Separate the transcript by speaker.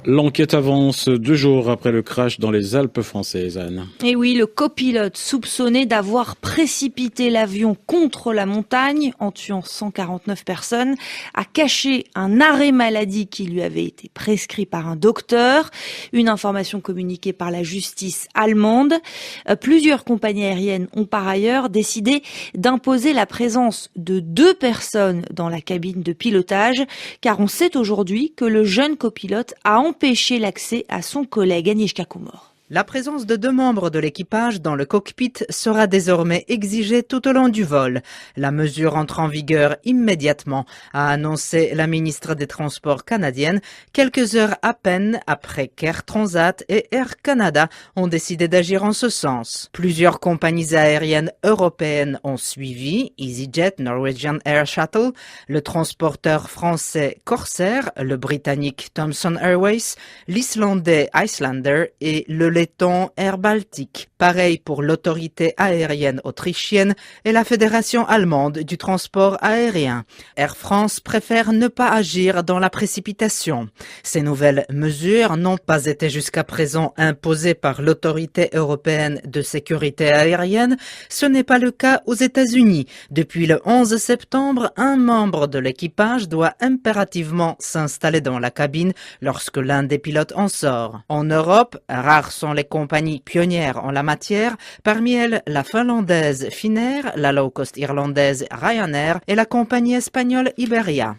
Speaker 1: L'enquête avance 2 jours après le crash dans les Alpes françaises, Anne.
Speaker 2: Et oui, le copilote soupçonné d'avoir précipité l'avion contre la montagne en tuant 149 personnes a caché un arrêt maladie qui lui avait été prescrit par un docteur. Une information communiquée par la justice allemande. Plusieurs compagnies aériennes ont par ailleurs décidé d'imposer la présence de 2 personnes dans la cabine de pilotage, car on sait aujourd'hui que le jeune copilote a empêché l'accès à son collègue Agnieszka Kumor.
Speaker 3: La présence de 2 membres de l'équipage dans le cockpit sera désormais exigée tout au long du vol. La mesure entre en vigueur immédiatement, a annoncé la ministre des Transports canadienne, quelques heures à peine après qu'Air Transat et Air Canada ont décidé d'agir en ce sens. Plusieurs compagnies aériennes européennes ont suivi, EasyJet, Norwegian Air Shuttle, le transporteur français Corsair, le britannique Thomson Airways, l'islandais Icelandair et le letton Air Baltic. Pareil pour l'autorité aérienne autrichienne et la Fédération allemande du transport aérien. Air France préfère ne pas agir dans la précipitation. Ces nouvelles mesures n'ont pas été jusqu'à présent imposées par l'autorité européenne de sécurité aérienne. Ce n'est pas le cas aux États-Unis. Depuis le 11 septembre, un membre de l'équipage doit impérativement s'installer dans la cabine lorsque l'un des pilotes en sort. En Europe, rares sont les compagnies pionnières en la matière, parmi elles la finlandaise Finnair, la low-cost irlandaise Ryanair et la compagnie espagnole Iberia.